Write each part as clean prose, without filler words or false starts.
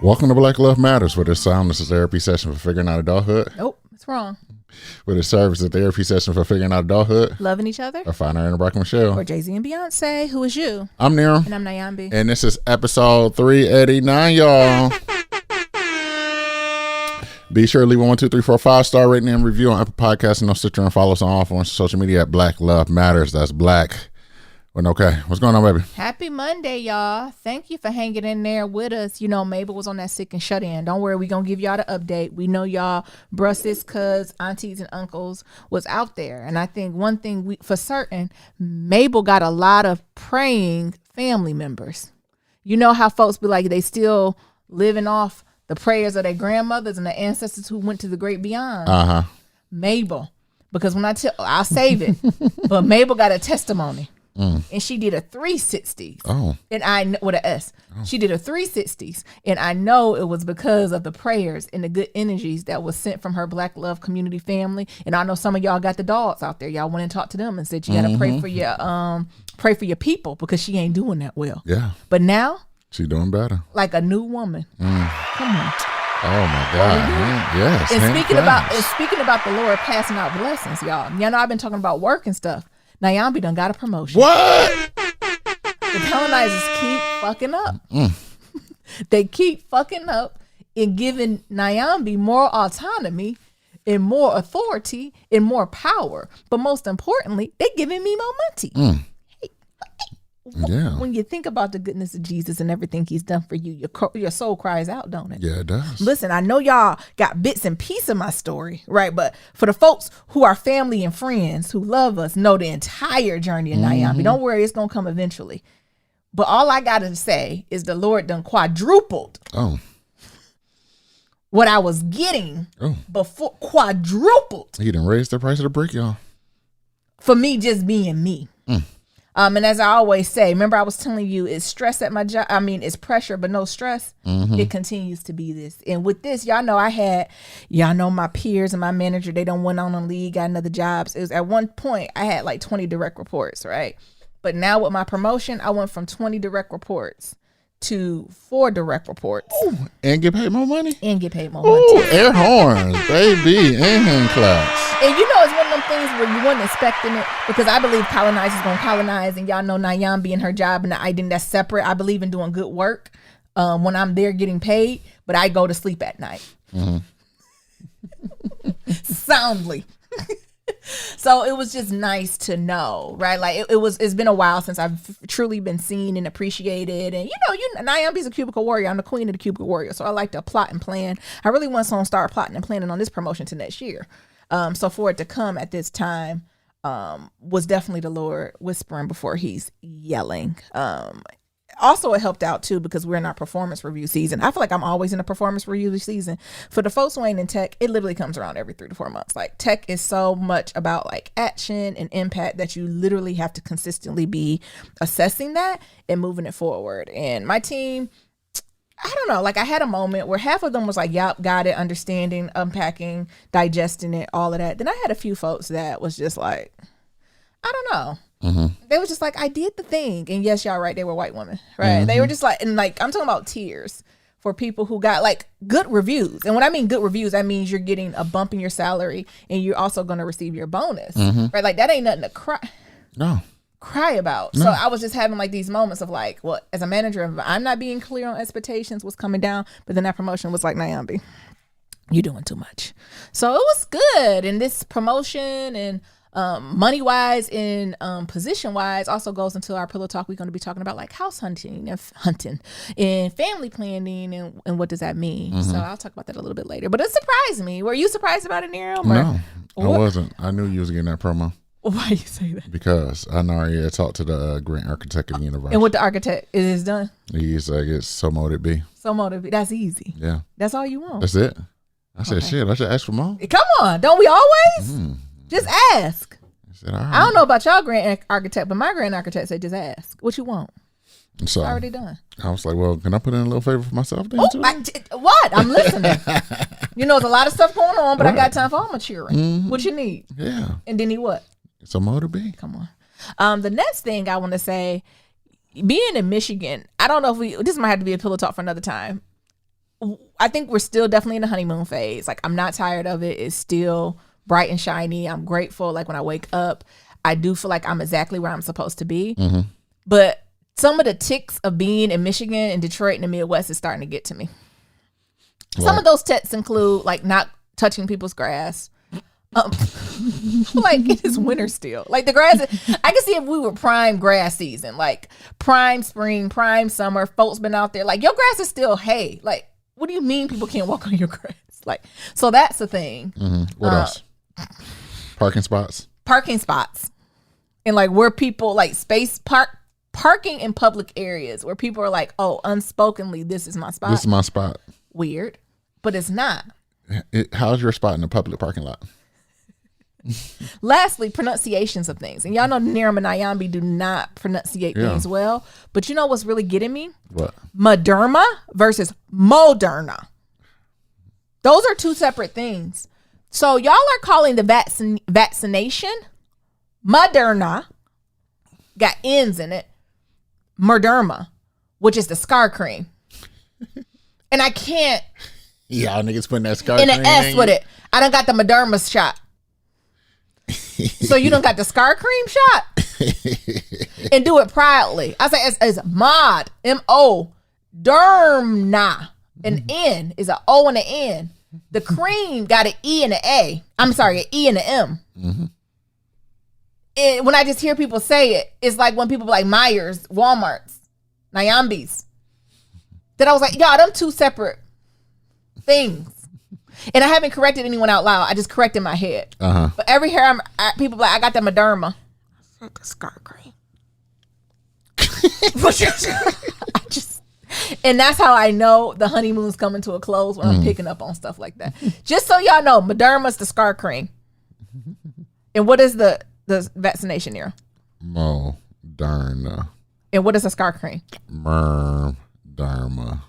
Welcome to Black Love Matters, where this sound is a therapy session for figuring out adulthood. Nope, it's wrong. Where this serves as a therapy session for figuring out adulthood. Loving each other. Or finding Aaron Brock and Michelle. Or Jay-Z and Beyonce. Who is you? I'm Nero. And I'm Nyambi. And this is episode 389, y'all. Be sure to leave a 1, 2, 3, 4, 5-star rating and review on Apple Podcasts and on Stitcher, and follow us on all forms of social media at Black Love Matters. That's Black. Well, okay. What's going on, baby? Happy Monday, y'all. Thank you for hanging in there with us. You know, Mabel was on that sick and shut in. Don't worry, we're going to give y'all the update. We know y'all, brusses, cuz, aunties, and uncles was out there. And I think one thing for certain, Mabel got a lot of praying family members. You know how folks be like, they still living off the prayers of their grandmothers and the ancestors who went to the great beyond. Uh-huh. Mabel. Because when I'll save it. But Mabel got a testimony. And she did a 360s. Oh. And I know with an S. Oh. She did a 360s. And I know it was because of the prayers and the good energies that was sent from her Black Love community family. And I know some of y'all got the dogs out there. Y'all went and talked to them and said you gotta pray for your people because she ain't doing that well. Yeah. But now She doing better. like a new woman. Come on. Oh my God. Yes. And speaking about the Lord passing out blessings, y'all. Y'all know I've been talking about work and stuff. Nyambi done got a promotion. What? The colonizers keep fucking up. They keep fucking up and giving Nyambi more autonomy and more authority and more power. But most importantly, they giving me more money. Yeah. When you think about the goodness of Jesus and everything he's done for you, your soul cries out, don't it? Yeah, it does. Listen, I know y'all got bits and pieces of my story, right? But for the folks who are family and friends who love us, know the entire journey of Nyambi. Don't worry, it's going to come eventually. But all I got to say is the Lord done quadrupled what I was getting before. Quadrupled. He done raised the price of the brick, y'all. For me just being me. And as I always say, remember I was telling you, it's stress at my job. I mean, it's pressure, but no stress. It continues to be this. And with this, y'all know my peers and my manager, they don't went on leave, got another jobs. It was at one point I had like 20 direct reports, right? But now with my promotion, I went from 20 direct reports to 4 direct reports. Ooh, and get paid more money? And get paid more Ooh, money. air horns, baby, and hand claps. And you know, it's one of them things where you weren't expecting it, because I believe colonizers gonna colonize, and y'all know Nyambi and her job and the identity that's separate. I believe in doing good work when I'm there getting paid, but I go to sleep at night. Soundly. So it was just nice to know, right? Like it's been a while since I've truly been seen and appreciated. And Nyambi's a cubicle warrior. I'm the queen of the cubicle warrior. So I like to plot and plan. I really want to start plotting and planning on this promotion to next year. So for it to come at this time was definitely the Lord whispering before he's yelling. Also, it helped out too because we're in our performance review season. I feel like I'm always in a performance review season. For the folks who ain't in tech, it literally comes around every 3 to 4 months. Like, tech is so much about like action and impact that you literally have to consistently be assessing that and moving it forward. And my team, I don't know, like I had a moment where half of them was like, yep, got it, understanding, unpacking, digesting it, all of that. Then I had a few folks that was just like, I don't know. They were just like, I did the thing. And yes, y'all right, they were white women, right? They were just like, and like, I'm talking about tears for people who got like good reviews. And when I mean good reviews, that means you're getting a bump in your salary and you're also going to receive your bonus, right? Like that ain't nothing to cry about. No. So I was just having like these moments of like, well, as a manager, I'm not being clear on expectations, what's coming down. But then that promotion was like, Nyambi, you're doing too much. So it was good. And this promotion and money wise and position wise also goes into our pillow talk. We're going to be talking about like house hunting and family planning and what does that mean. So I'll talk about that a little bit later. But it surprised me. Were you surprised about it, Nero? No, I wasn't. I knew you was getting that promo. Why you say that? Because I already had talked to the grand architect of the university. And what the architect is done? He's like, it's so motive be. So motive. That's easy. Yeah. That's all you want. That's it. I said, shit, I should ask for more. Come on. Don't we always? Just ask. Said, all right. I don't know about y'all grand architect, but my grand architect said just ask. What you want? So it's already done. I was like, well, can I put in a little favor for myself then too? What? I'm listening. You know, there's a lot of stuff going on, but I got time for all maturing. What you need? Yeah. And then he what? It's a motor be. Come on. The next thing I want to say, being in Michigan, I don't know if this might have to be a pillow talk for another time. I think we're still definitely in the honeymoon phase. Like, I'm not tired of it. It's still bright and shiny. I'm grateful. Like, when I wake up, I do feel like I'm exactly where I'm supposed to be. Mm-hmm. But some of the ticks of being in Michigan and Detroit and the Midwest is starting to get to me. Some of those ticks include like not touching people's grass. Like, it is winter still. Like, the grass, I can see if we were prime grass season, like prime spring, prime summer, folks been out there. Like, your grass is still hay. Like, what do you mean people can't walk on your grass? Like, so that's the thing. Mm-hmm. What else? Parking spots. And like where people like parking in public areas where people are like, oh, unspokenly, this is my spot. This is my spot. Weird, but it's not. How's your spot in the public parking lot? Lastly, pronunciations of things. And y'all know Niram and Nyambi do not pronunciate things well. But you know what's really getting me? What? Moderna versus Moderna. Those are two separate things. So y'all are calling the vaccination Moderna, got N's in it, Murderma, which is the scar cream. And I can't. Y'all niggas putting that scar in cream an S with it. I done got the Moderna shot. So you done got the scar cream shot? And do it proudly. I say it's mod, M-O, dermna. An N is an O and an N. The cream got an E and an A. I'm sorry, an E and an M. Mm-hmm. And when I just hear people say it, it's like when people be like Myers, Walmart's, Nyambi's. That I was like, y'all, them two separate things. And I haven't corrected anyone out loud. I just corrected my head. Uh-huh. But every hair, people be like, I got the Moderna. I said the scar cream. And that's how I know the honeymoon's coming to a close when I'm picking up on stuff like that. Just so y'all know, Moderna's the scar cream. And what is the vaccination here? Moderna. And what is a scar cream? Murderma.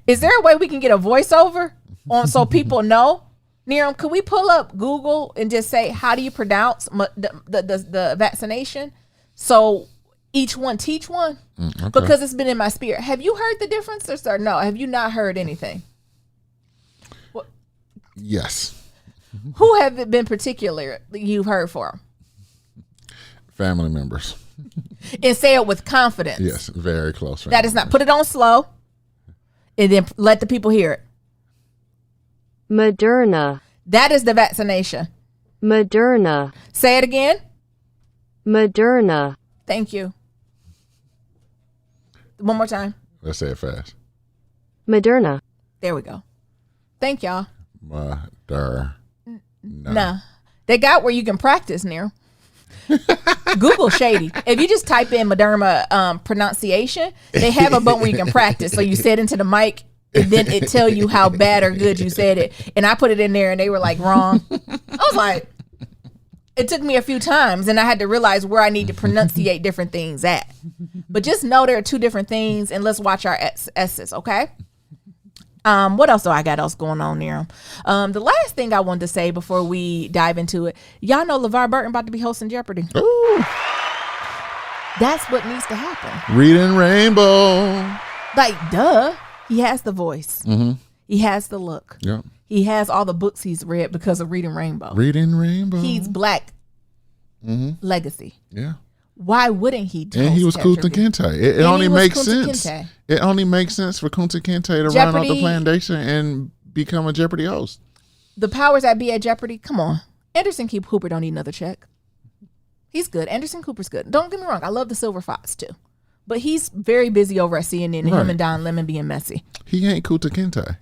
Is there a way we can get a voiceover on so people know? Niram, could we pull up Google and just say, how do you pronounce the vaccination? So each one teach one? Okay. Because it's been in my spirit. Have you heard the difference or no? Have you not heard anything? What? Yes. Who have it been particular you've heard for? Family members. And say it with confidence. Yes, very close. That is not. Put it on slow and then let the people hear it. Moderna. That is the vaccination. Moderna. Say it again. Moderna. Thank you. One more time. Let's say it fast. Moderna. There we go. Thank y'all. Moderna. Nah. They got where you can practice near. Google shady. If you just type in Moderna pronunciation, they have a button where you can practice. So you say it into the mic and then it tell you how bad or good you said it. And I put it in there and they were like wrong. I was like, it took me a few times and I had to realize where I need to pronunciate different things at. But just know there are two different things and let's watch our S's, okay? What else do I got else going on there? The last thing I wanted to say before we dive into it, y'all know LeVar Burton about to be hosting Jeopardy. Ooh. That's what needs to happen. Reading Rainbow. Like, duh. He has the voice. Mm-hmm. He has the look. Yep. He has all the books he's read because of Reading Rainbow. Reading Rainbow. He's Black legacy. Yeah. Why wouldn't he do And he was Kunta Kinte. It only makes sense. Kinte. It only makes sense for Kunta Kinte to run off the plantation and become a Jeopardy host. The powers that be at Jeopardy, come on. Anderson Cooper don't need another check. He's good. Anderson Cooper's good. Don't get me wrong. I love the Silver Fox too. But he's very busy over at CNN and him and Don Lemon being messy. He ain't Kunta Kinte.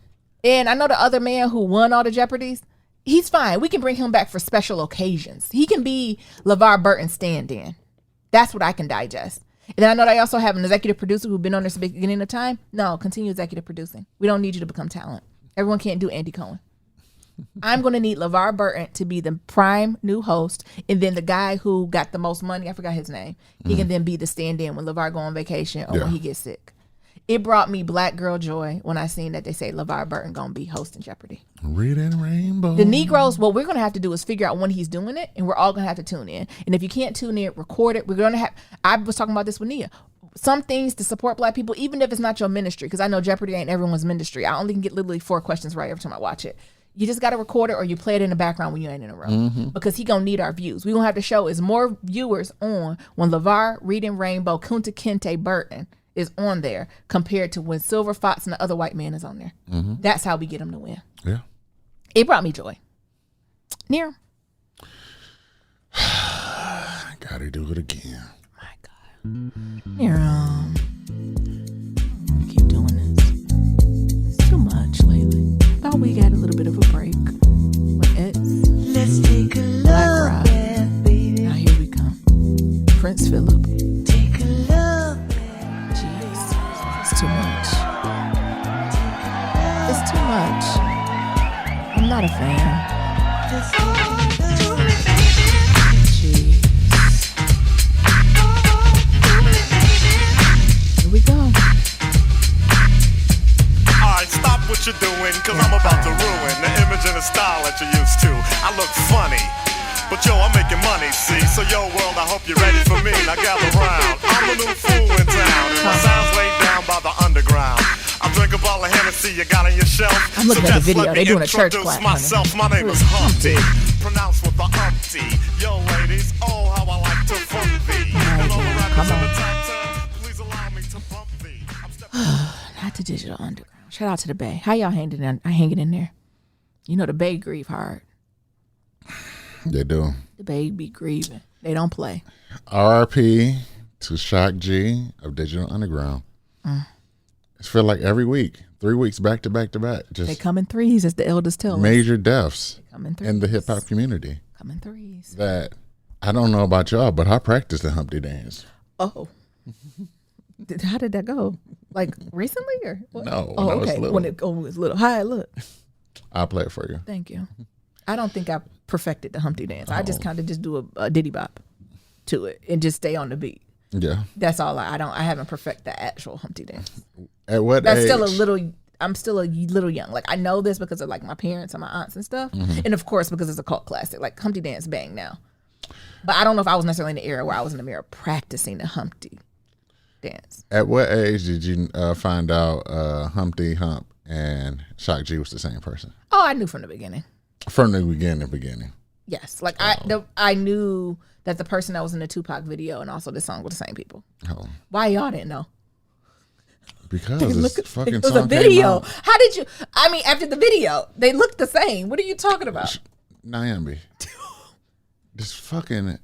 And I know the other man who won all the Jeopardies, he's fine. We can bring him back for special occasions. He can be LeVar Burton's stand-in. That's what I can digest. And then I know they also have an executive producer who's been on this since the beginning of time. No, continue executive producing. We don't need you to become talent. Everyone can't do Andy Cohen. I'm going to need LeVar Burton to be the prime new host. And then the guy who got the most money, I forgot his name, he can then be the stand-in when LeVar go on vacation or when he gets sick. It brought me black girl joy when I seen that they say LeVar Burton going to be hosting Jeopardy. Reading Rainbow. The Negroes, what we're going to have to do is figure out when he's doing it, and we're all going to have to tune in. And if you can't tune in, record it. We're going to have, I was talking about this with Nia. some things to support Black people, even if it's not your ministry, because I know Jeopardy ain't everyone's ministry. I only can get literally 4 questions right every time I watch it. You just got to record it or you play it in the background when you ain't in a room because he going to need our views. We going to have to show is more viewers on when LeVar, Reading Rainbow, Kunta Kinte, Burton is on there compared to when Silver Fox and the other white man is on there. That's how we get him to win. Yeah. It brought me joy. Near. Gotta do it again. My God. Near. Keep doing this. It's too much lately. Thought we got a little bit of a break. Let's take a look, baby. Now here we come. Prince Philip. Take a look. Jeez, it's too much. It's too much. I'm not a fan. Jeez. Here we go. Stop what you're doing, cause I'm about to ruin the image and the style that you're used to. I look funny, but yo, I'm making money, see? So yo, world, I hope you're ready for me. Now gather round. I'm the new fool in town, and my sound's laid down by the underground. I drink a bottle of Hennessy you got on your shelf. I'm looking at the video. They're doing a church clap. Myself. My name is Humpty, pronounced with the Humpty. Yo, ladies, oh, how I like to funk thee. And all the rappers in the top 10, please allow me to bump thee. Not the Digital Underground. Shout out to the Bay. How y'all hanging in there? You know the Bay grieve hard. They do. The Bay be grieving. They don't play. RIP to Shock G of Digital Underground. It's feel like every week, 3 weeks back to back to back. Just they come in threes, as the elders tell us. major deaths in the hip hop community. Come in threes. That I don't know about y'all, but I practiced the Humpty dance. Oh. How did that go? Like recently or what? No. Oh, okay. okay. When it was little. Hi, look. I'll play it for you. Thank you. I don't think I perfected the Humpty dance. I just kind of just do a diddy bop to it and just stay on the beat. Yeah. That's all. I haven't perfected the actual Humpty dance. At what That's age? I'm still a little young. Like I know this because of like my parents and my aunts and stuff, and of course because it's a cult classic. Like Humpty Dance bang now, but I don't know if I was necessarily in the era where I was in the mirror practicing the Humpty dance. At what age did you find out Humpty Hump and Shock G was the same person? Oh, I knew from the beginning. From the beginning. Yes, like I knew that the person that was in the Tupac video and also this song were the same people. Oh. Why y'all didn't know? Because this fucking it was song a video. came out. How did you? I mean, after the video, they looked the same. What are you talking about? Nyambi. This fucking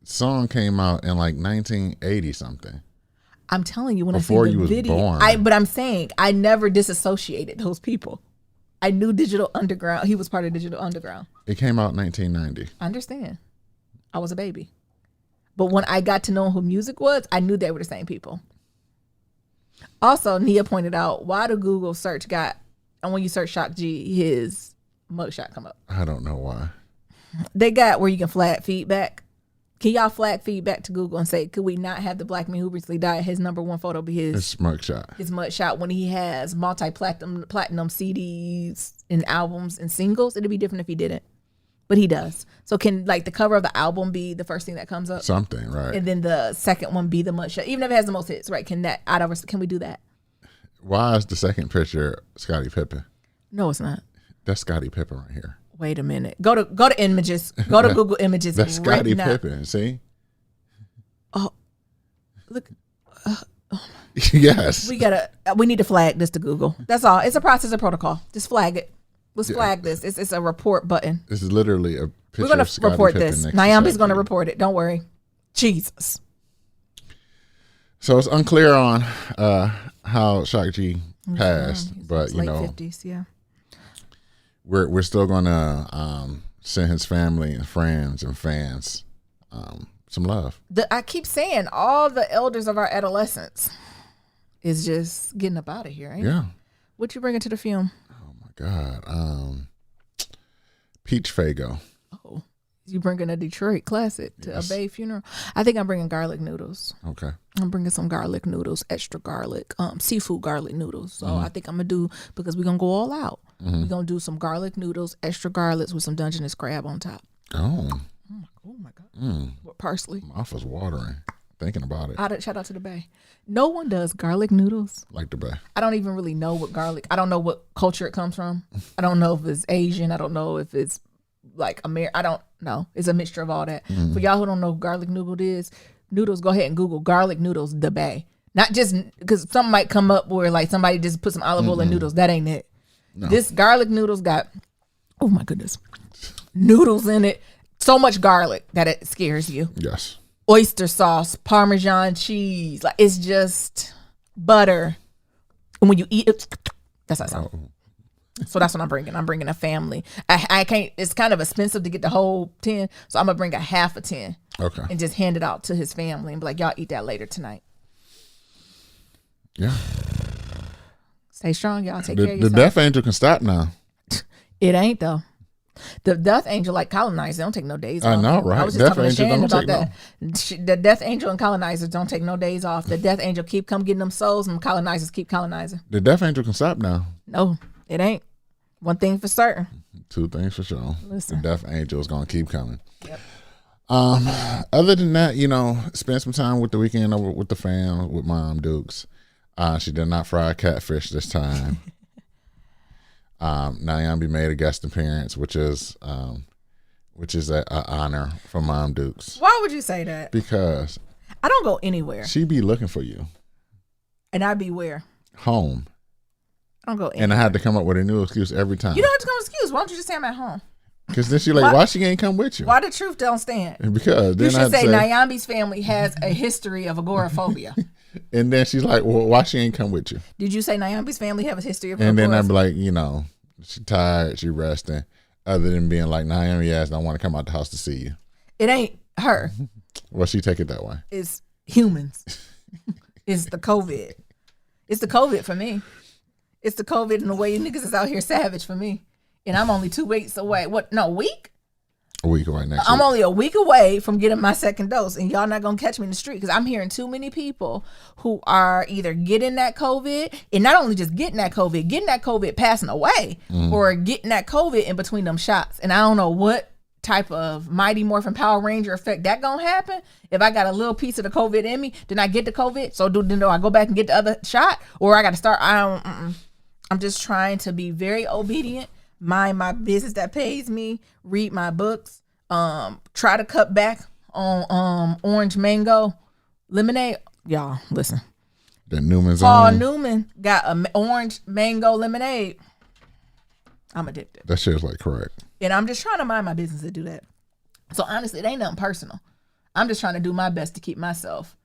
song came out in like 1980 something. I'm telling you, when Before I see you the was video, born. but I'm saying I never disassociated those people. I knew Digital Underground. He was part of Digital Underground. It came out in 1990. I understand. I was a baby, but when I got to know who music was, I knew they were the same people. Also, Nia pointed out, why the Google search got, and when you search Shock G, his mugshot come up. I don't know why. They got where you can flag feedback. Can y'all flag feedback to Google and say, could we not have the black man who recently died, his number one photo be It's mugshot. his mugshot when he has platinum CDs and albums and singles? It'd be different if he didn't, but he does. So can like the cover of the album be the first thing that comes up? Something, right? And then the second one be the mugshot, even if it has the most hits, right? Can we do that? Why is the second picture Scottie Pippen? No, it's not. That's Scottie Pippen right here. Wait a minute. Go to images. Go to Google Images. That's right Scottie now. Pippen. See? Oh, look. Yes. We need to flag this to Google. That's all. It's a process and protocol. Just flag it. Let's flag this. It's a report button. This is literally a picture We're gonna of Scottie report Pippen this. next to Nyambi's Shaq gonna G. report it. Don't worry. Jesus. So it's unclear on how Shock G passed, but you late know, 50s, yeah. we're still gonna send his family and friends and fans some love. I keep saying all the elders of our adolescence is just getting up out of here, ain't it? Yeah. What you bringing to the film? Oh my God. Peach Fago. Oh, you bringing a Detroit classic to Yes. a Bay funeral? I think I'm bringing garlic noodles. Okay. I'm bringing some garlic noodles, extra garlic, seafood garlic noodles. So I think I'm gonna do, because we're gonna go all out. We're gonna do some garlic noodles, extra garlics with some Dungeness crab on top. Oh, Oh my god! With parsley. mouth is watering. thinking about it. Shout out to the Bay. No one does garlic noodles. Like the Bay. I don't even really know what garlic. I don't know what culture it comes from. I don't know if it's Asian. I don't know if it's like American. I don't know. It's a mixture of all that. For y'all who don't know what garlic noodles, go ahead and Google garlic noodles the Bay. Not just because something might come up where like somebody just put some olive oil in noodles. That ain't it. No. This garlic noodles got, oh my goodness, noodles in it. So much garlic that it scares you. Yes. Oyster sauce, Parmesan cheese, like it's just butter. And when you eat it, that's how it sounds. So that's what I'm bringing. I'm bringing a family. I can't. It's kind of expensive to get the whole 10, so I'm gonna bring a half a 10. Okay. And just hand it out to his family and be like, y'all eat that later tonight. Yeah. Stay strong, y'all. Take care of yourself. The death angel can stop now. It ain't though. The death angel, like colonizers, they don't take no days off. I know, right? I was just talking to Shannon about that. The death angel and colonizers don't take no days off. The death angel keep getting them souls, and colonizers keep colonizing. The death angel can stop now. No, it ain't. One thing for certain. Two things for sure. Listen. The death angel is gonna keep coming. Yep. Other than that, spend some time with the weekend over with the fam, with Mom Dukes. She did not fry catfish this time. Nyambi made a guest appearance, which is an honor for Mom Dukes. Why would you say that? Because I don't go anywhere. She be looking for you. And I be where? Home. I don't go anywhere. And I had to come up with a new excuse every time. You don't have to come with an excuse. Why don't you just say I'm at home? Because then she like, why she ain't come with you? Why the truth don't stand? Because then you should say Nyambi's family has a history of agoraphobia. And then she's like, well, why she ain't come with you? Did you say Nyambi's family have a history of agoraphobia? And then I'd be like, she tired, she resting. Other than being like, Nyambi ass don't want to come out the house to see you. It ain't her. Well, she take it that way. It's humans. It's the COVID. It's the COVID for me. It's the COVID and the way niggas is out here savage for me. And I'm only 2 weeks away. What? No, week? A week away next I'm week. only a week away from getting my second dose. And y'all not going to catch me in the street because I'm hearing too many people who are either getting that COVID and not only just getting that COVID passing away or getting that COVID in between them shots. And I don't know what type of Mighty Morphin Power Ranger effect that going to happen. If I got a little piece of the COVID in me, then I get the COVID. So do I go back and get the other shot or I got to start? I'm just trying to be very obedient. Mind my business that pays me, read my books, try to cut back on orange mango lemonade. Y'all, listen. The Newman's Paul Newman got an orange mango lemonade. I'm addicted. That shit's like correct. And I'm just trying to mind my business to do that. So honestly, it ain't nothing personal. I'm just trying to do my best to keep myself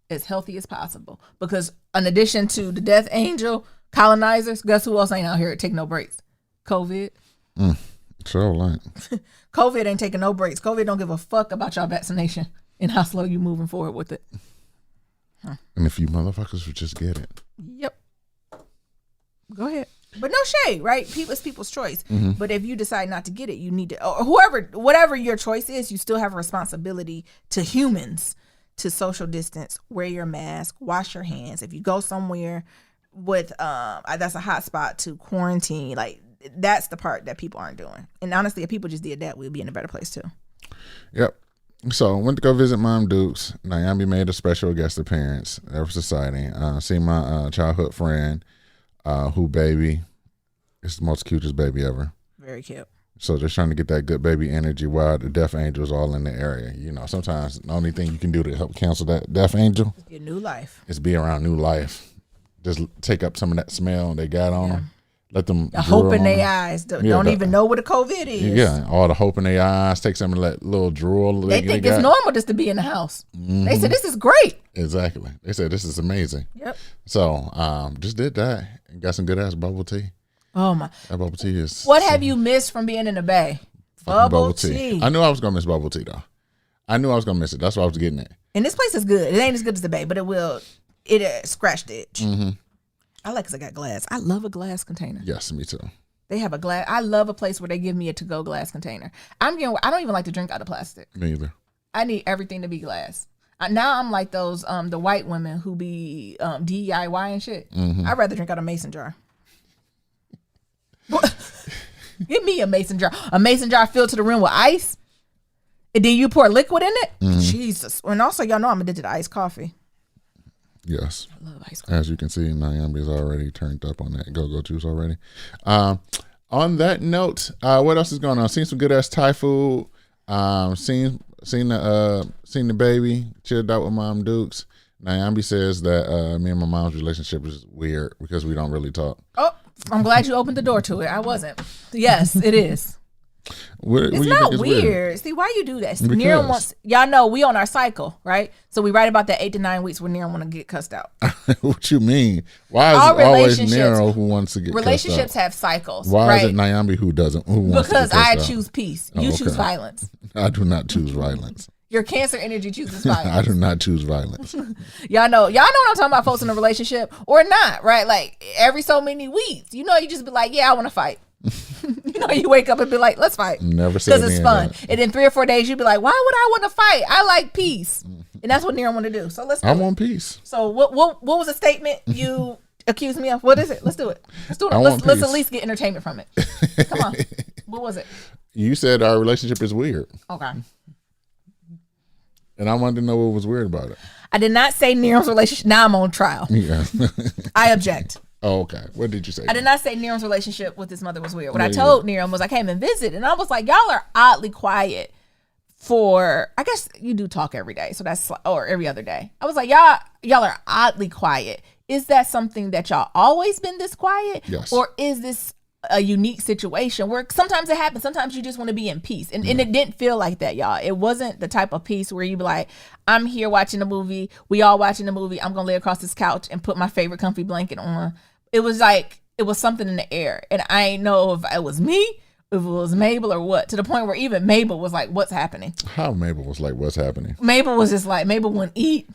as healthy as possible. Because in addition to the death angel, colonizers, guess who else ain't out here to take no breaks? COVID. So like COVID ain't taking no breaks. COVID don't give a fuck about y'all vaccination and how slow you moving forward with it. And if you motherfuckers would just get it. Yep. Go ahead. But no shade, right? It's people's choice. But if you decide not to get it, you need to, or whatever your choice is, you still have a responsibility to humans to social distance, wear your mask, wash your hands. If you go somewhere with that's a hot spot to quarantine, like that's the part that people aren't doing. And honestly, if people just did that, we'd be in a better place too. Yep. So went to go visit Mom Dukes. Nyambi made a special guest appearance. That was exciting. See my childhood friend, who baby is the most cutest baby ever. Very cute. So just trying to get that good baby energy while the death angels all in the area. Sometimes the only thing you can do to help cancel that death angel get new life. Is be around new life. Just take up some of that smell they got on them. Let them the hope in their eyes. Don't even know what a COVID is. Yeah, all the hope in their eyes. Take some of that little drool. They think it's normal just to be in the house. They said this is great. Exactly. They said this is amazing. Yep. So just did that and got some good ass bubble tea. Oh my! That bubble tea is. What have you missed from being in the Bay? Bubble tea. I knew I was gonna miss bubble tea though. I knew I was gonna miss it. That's what I was getting at. And this place is good. It ain't as good as the Bay, but it scratched the itch. I like because I got glass. I love a glass container. Yes, me too. They have a glass. I love a place where they give me a to-go glass container. I don't even like to drink out of plastic. Me either. I need everything to be glass. Now I'm like those the white women who be DIY and shit. I'd rather drink out of a mason jar. Give me a mason jar. A mason jar filled to the rim with ice. And then you pour liquid in it? Jesus. And also, y'all know I'm addicted to iced coffee. Yes. I love iced coffee. As you can see, Nyambi's already turned up on that go-go juice already. On that note, what else is going on? Seen some good ass Thai food. Seen the baby. Chilled out with Mom Dukes. Nyambi says that me and my mom's relationship is weird because we don't really talk. Oh, I'm glad you opened the door to it. I wasn't. Yes, it is. It's not weird. See, why you do that? Niram wants, y'all know we on our cycle, right? So we write about that 8 to 9 weeks when Niram want to get cussed out. What you mean? Why is it always Nero who wants to get cussed out? Relationships have cycles. Why is it Nyambi who doesn't? Who wants because to get cussed I out? choose peace. You choose violence. I do not choose violence. Your Cancer energy chooses violence. I do not choose violence. Y'all know what I'm talking about, folks in a relationship or not, right? Like every so many weeks, you just be like, yeah, I want to fight. You wake up and be like, let's fight. Never said because it's fun. And in 3 or 4 days, you'd be like, why would I want to fight? I like peace, and that's what Nero want to do. So let's. I want peace. So what was the statement you accused me of? What is it? Let's do it. Let's do it. Let's at least get entertainment from it. Come on. What was it? You said our relationship is weird. Okay. And I wanted to know what was weird about it. I did not say Nero's relationship. Now I'm on trial. Yeah. I object. Oh, okay. What did you say? I did not say Nero's relationship with his mother was weird. What I told Nero was I came and visited, and I was like, y'all are oddly quiet for, I guess you do talk every day, so that's, or every other day. I was like, y'all are oddly quiet. Is that something that y'all always been this quiet? Yes. Or is this a unique situation where sometimes it happens, sometimes you just want to be in peace, and it didn't feel like that, y'all. It wasn't the type of peace where you be like, I'm here watching a movie, we all watching the movie, I'm gonna lay across this couch and put my favorite comfy blanket on. It was like it was something in the air, and I ain't know if it was me, if it was Mabel or what, to the point where even Mabel was like, what's happening? How Mabel was like, what's happening? Mabel was just like, Mabel wouldn't eat.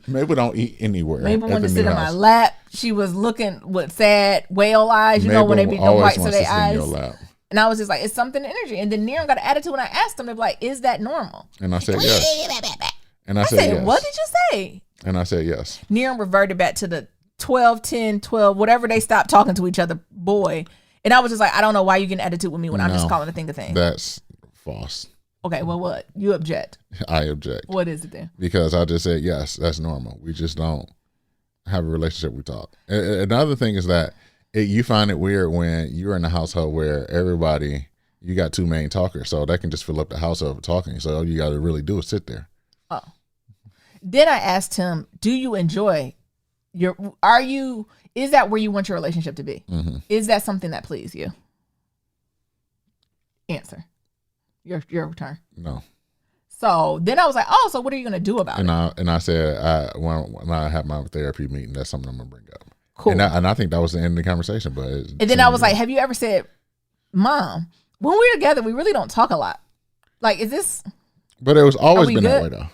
Mabel don't eat anywhere. Mabel wanted to sit on my lap. She was looking with sad whale eyes. You know when they be the whites of their eyes. And I was just like, it's something energy. And then Niram got an attitude when I asked him, they're like, is that normal? And I said yes. And I said yes. What did you say? And I said yes. Niram reverted back to the 12, 10, 12, whatever they stopped talking to each other, boy. And I was just like, I don't know why you get an attitude with me when I'm just calling a thing a thing. That's false. Okay, well, what? You object. I object. What is it then? Because I just said, yes, that's normal. We just don't have a relationship, we talk. Another thing is that you find it weird when you're in a household where you got 2 main talkers, so that can just fill up the household talking. So all you got to really do is sit there. Oh. Then I asked him, do you enjoy is that where you want your relationship to be? Mm-hmm. Is that something that pleases you? Answer. Your turn. No. So then I was like, oh, so what are you going to do about it? And I said, when I have my therapy meeting, that's something I'm going to bring up. Cool. And I think that was the end of the conversation. But and then I was like, have you ever said, Mom, when we're together, we really don't talk a lot. Like, is this? But it was always been that way, though.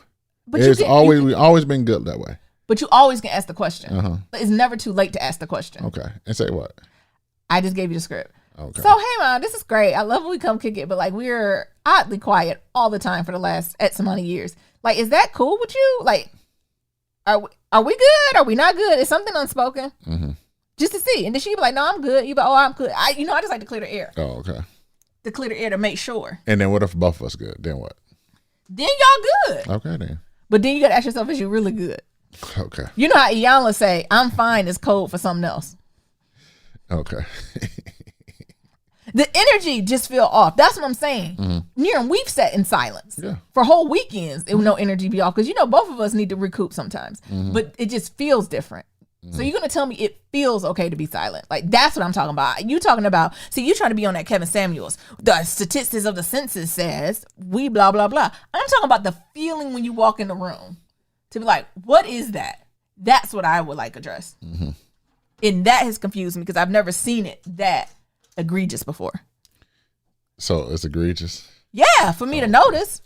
But we've always been good that way. But you always can ask the question. Uh-huh. It's never too late to ask the question. Okay. And say what? I just gave you the script. Okay. So, hey, Mom, this is great. I love when we come kick it, but like we're oddly quiet all the time for the last X amount of years. Like, is that cool with you? Like, are we good? Are we not good? Is something unspoken? Mm-hmm. Just to see. And then she'd be like, no, I'm good. You be like, oh, I'm good. I just like to clear the air. Oh, okay. To clear the air to make sure. And then what if both of us good? Then what? Then y'all good. Okay, then. But then you got to ask yourself, is you really good? Okay. You know how Iyanla say, I'm fine is code for something else. Okay. The energy just feel off. That's what I'm saying. Mm-hmm. Niram, we've sat in silence for whole weekends. It would no energy be off because both of us need to recoup sometimes. Mm-hmm. But it just feels different. Mm-hmm. So you're gonna tell me it feels okay to be silent? Like that's what I'm talking about. You talking about? See, you trying to be on that Kevin Samuels. The statistics of the census says we blah blah blah. I'm talking about the feeling when you walk in the room to be like, what is that? That's what I would like addressed. Mm-hmm. And that has confused me because I've never seen it that egregious before. So it's egregious? Yeah, for me to notice.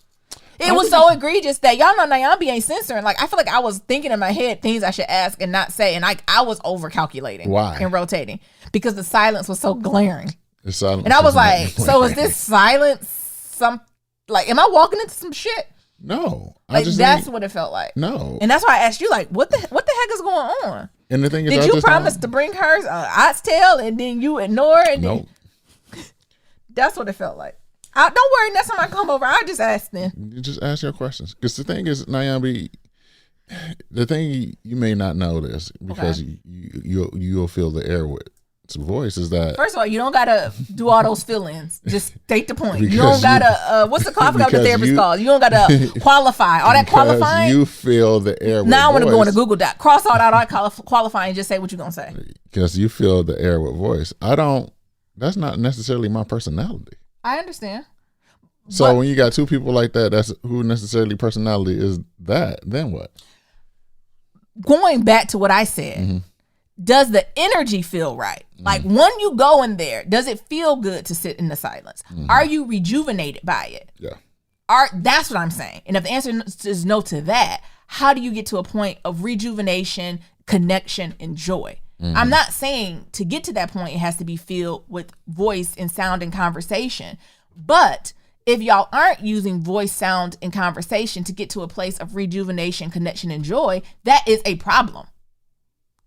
It was so egregious that y'all know Nyambi ain't censoring. Like I feel like I was thinking in my head things I should ask and not say, and I was over calculating. Why? And rotating because the silence was so glaring. The silence, and I was like, so is this silence am I walking into some shit? No, that's what it felt like. No, and that's why I asked you, like, what the heck is going on? And the thing is, did you promise to bring her oxtail and then you ignore it? Nope. That's what it felt like. Don't worry, next time I come over, I'll just ask them. You just ask your questions. Because the thing is, Nyambi, the thing you may not know this because you'll feel the air with its voice is that. First of all, you don't gotta do all those fill-ins. Just state the point. You don't gotta. What's the call? I forgot what the therapist called. You don't gotta qualify. All that qualifying. You feel the air. With now I want to voice. go into Google Doc. Cross out all qualifying and just say what you're gonna say. Because you feel the air with voice. I don't. That's not necessarily my personality. I understand. So when you got two people like that, that's who necessarily personality is that. Then what? Going back to what I said, does the energy feel right? Like when you go in there, does it feel good to sit in the silence? Are you rejuvenated by it? Yeah. That's what I'm saying. And if the answer is no to that, how do you get to a point of rejuvenation, connection, and joy? I'm not saying to get to that point, it has to be filled with voice and sound and conversation. But if y'all aren't using voice, sound, and conversation to get to a place of rejuvenation, connection, and joy, that is a problem.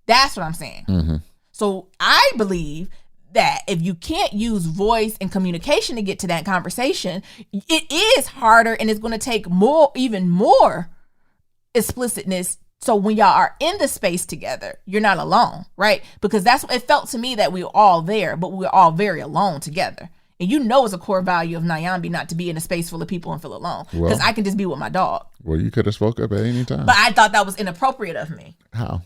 That's what I'm saying. So I believe that if you can't use voice and communication to get to that conversation, it is harder and it's going to take even more explicitness. So when y'all are in the space together, you're not alone, right? Because that's what it felt to me, that we were all there, but we were all very alone together. And it's a core value of Nyambi not to be in a space full of people and feel alone. Because I can just be with my dog. Well, you could have spoke up at any time. But I thought that was inappropriate of me. How?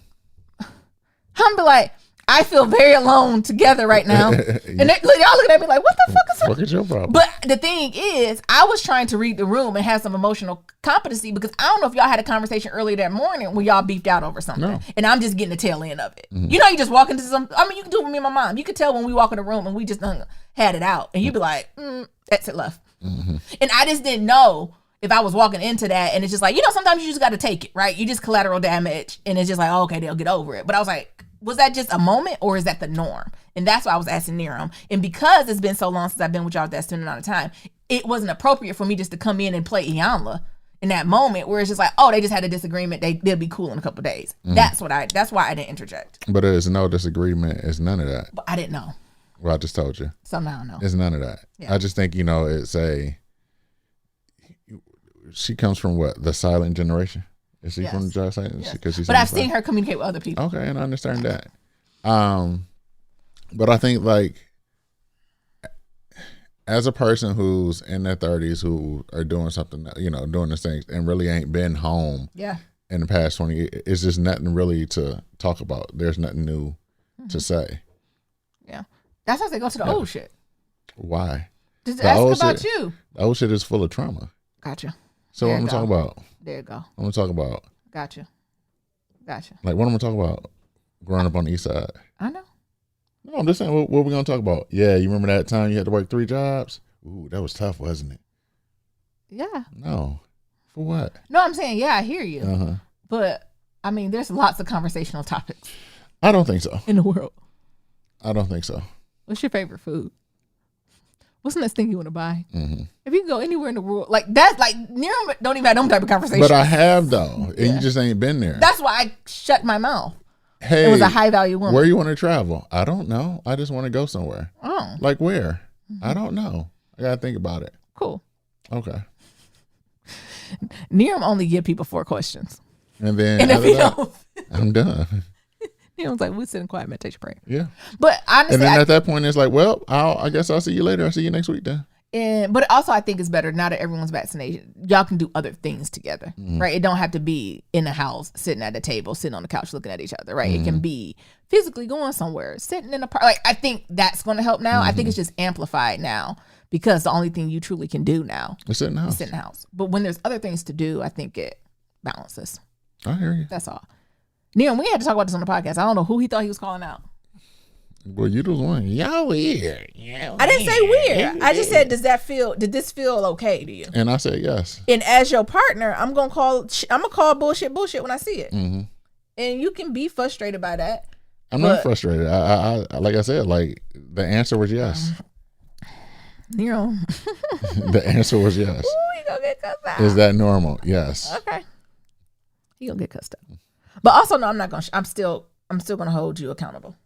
I'm be like, I feel very alone together right now. And y'all looking at me like, what the fuck is What is your problem? But the thing is, I was trying to read the room and have some emotional competency, because I don't know if y'all had a conversation earlier that morning when y'all beefed out over something. No. And I'm just getting the tail end of it. You know, you just walk into you can do it with me and my mom. You could tell when we walk in the room and we just had it out. And you'd be like, that's it left. And I just didn't know if I was walking into that, and it's just like, sometimes you just got to take it, right? You just collateral damage, and it's just like, okay, they'll get over it. But I was like, was that just a moment, or is that the norm? And that's why I was asking Niram. And because it's been so long since I've been with y'all that same amount of time, it wasn't appropriate for me just to come in and play Iyanla in that moment where it's just like, oh, they just had a disagreement. They'll be cool in a couple of days. That's why I didn't interject. But there's no disagreement. It's none of that. But I didn't know. Well, I just told you. So now I know. It's none of that. Yeah. I just think, she comes from what? The silent generation? Is she from the silent? Yes. But I've seen her communicate with other people. Okay, and I understand that. But I think, like, as a person who's in their 30s who are doing something, doing this thing and really ain't been home in the past 20 years, it's just nothing really to talk about. There's nothing new to say. Yeah. That's why they go to the old shit. Why? Just ask about you. The old shit is full of trauma. Gotcha. So what I'm talking about? There you go. I'm gonna talk about. Gotcha. Like, what am I talking about? Growing up on the east side. I know. No, I'm just saying, what are we gonna talk about? Yeah, you remember that time you had to work 3 jobs? Ooh, that was tough, wasn't it? Yeah. No. For what? No, I'm saying, yeah, I hear you. But I mean, there's lots of conversational topics. I don't think so. In the world. I don't think so. What's your favorite food? What's the next thing you want to buy? If you can go anywhere in the world, like that's like Niram don't even have them type of conversation. But I have though, and you just ain't been there. That's why I shut my mouth. Hey, it was a high value woman. Where you want to travel? I don't know. I just want to go somewhere. Oh, like where? I don't know. I gotta think about it. Cool. Okay. Niram only give people 4 questions, and then if you don't, I'm done. Niram's like, we sit in quiet meditation prayer. Yeah. But honestly, and then at that point, it's like, well, I guess I'll see you later. I'll see you next week then. But also, I think it's better now that everyone's vaccinated. Y'all can do other things together, right? It don't have to be in the house, sitting at a table, sitting on the couch, looking at each other, right? It can be physically going somewhere, sitting in a park. Like, I think that's going to help now. I think it's just amplified now because the only thing you truly can do now is sit in the house. Sit in the house. But when there's other things to do, I think it balances. I hear you. That's all. Neil, we had to talk about this on the podcast. I don't know who he thought he was calling out. Well, you the one. Y'all weird. I didn't say weird. I just said, did this feel okay to you? And I said yes. And as your partner, I'm gonna call bullshit when I see it. And you can be frustrated by that. I'm not frustrated. I like I said, like the answer was yes. Nero. The answer was yes. Ooh, you gonna get cussed out. Is that normal? Yes. Okay. He gonna get cussed out. But also, no, I'm not gonna. I'm still gonna hold you accountable.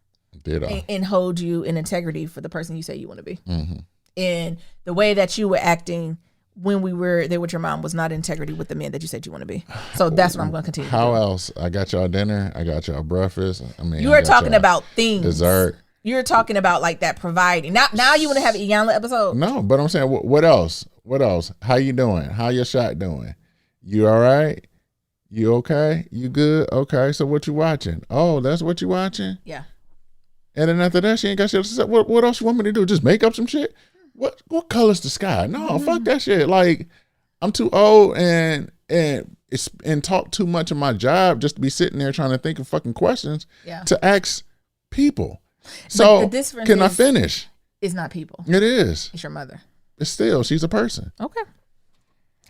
Ditto. And hold you in integrity for the person you say you want to be. And the way that you were acting when we were there with your mom was not integrity with the men that you said you want to be. So that's what I'm going to continue. How else? I got y'all dinner. I got y'all breakfast. I mean, you were talking about things. Dessert. You're talking about like that providing. Now you want to have an Iyanla episode? No, but I'm saying, what else? What else? How you doing? How your shot doing? You all right? You okay? You good? Okay. So what you watching? Oh, that's what you watching? Yeah. And then after that, she ain't got shit to say. What else you want me to do? Just make up some shit? What color's the sky? No, fuck that shit. Like, I'm too old and talk too much of my job just to be sitting there trying to think of fucking questions to ask people. So can I finish? It's not people. It is. It's your mother. It's still, she's a person. Okay.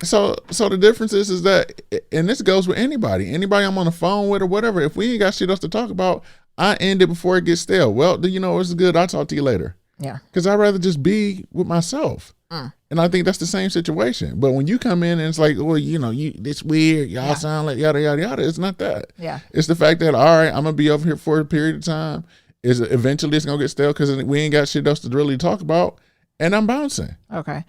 So the difference is that, and this goes with anybody I'm on the phone with or whatever. If we ain't got shit else to talk about, I end it before it gets stale. Well, do you know what's good? I'll talk to you later. Yeah. Because I'd rather just be with myself. And I think that's the same situation. But when you come in and it's like, well, it's weird. Y'all sound like yada, yada, yada. It's not that. Yeah. It's the fact that, all right, I'm going to be over here for a period of time. Eventually it's going to get stale because we ain't got shit else to really talk about. And I'm bouncing. Okay.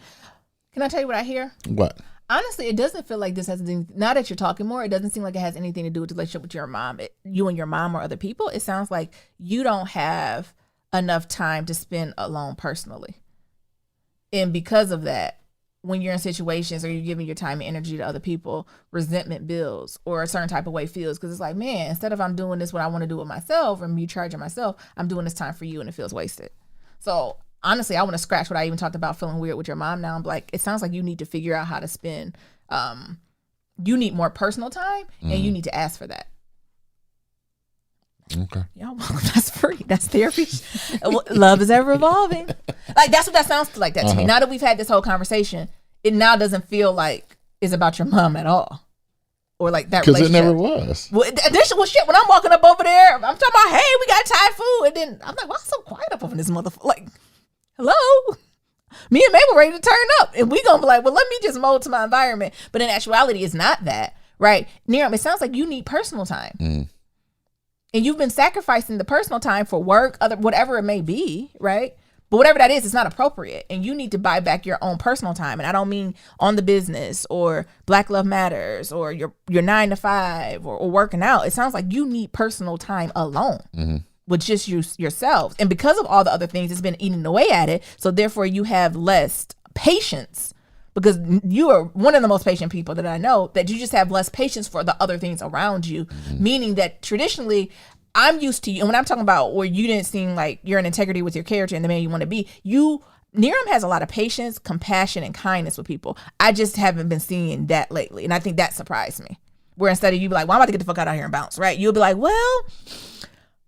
Can I tell you what I hear? What? Honestly, it doesn't feel like this has anything. Now that you're talking more, it doesn't seem like it has anything to do with the relationship with your mom, you and your mom or other people. It sounds like you don't have enough time to spend alone personally. And because of that, when you're in situations or you're giving your time and energy to other people, resentment builds or a certain type of way feels. Because it's like, man, instead of I'm doing this what I want to do with myself or me charging myself, I'm doing this time for you and it feels wasted. So honestly, I want to scratch what I even talked about feeling weird with your mom now. I'm like, it sounds like you need to figure out how to spend, you need more personal time and you need to ask for that. Okay. Y'all, that's free. That's therapy. Love is ever evolving. Like, that's what that sounds like that to me. Now that we've had this whole conversation, it now doesn't feel like it's about your mom at all. Or like that relationship. Because it never was. Well, shit, when I'm walking up over there, I'm talking about, hey, we got Thai food. And then I'm like, why so quiet up over this motherfucker? Like, hello? Me and Mabel ready to turn up. And we gonna be like, well, let me just mold to my environment. But in actuality, it's not that, right? Niram, it sounds like you need personal time. And you've been sacrificing the personal time for work, whatever it may be, right? But whatever that is, it's not appropriate. And you need to buy back your own personal time. And I don't mean on the business or Black Love Matters or your 9 to 5 or working out. It sounds like you need personal time alone with just yourself. And because of all the other things, it's been eating away at it. So therefore you have less patience because you are one of the most patient people that I know, that you just have less patience for the other things around you, meaning that traditionally I'm used to you. And when I'm talking about where you didn't seem like you're in integrity with your character and the man you want to be, Niram has a lot of patience, compassion, and kindness with people. I just haven't been seeing that lately. And I think that surprised me. Where instead of you be like, well, I'm about to get the fuck out of here and bounce, right? You'll be like, well,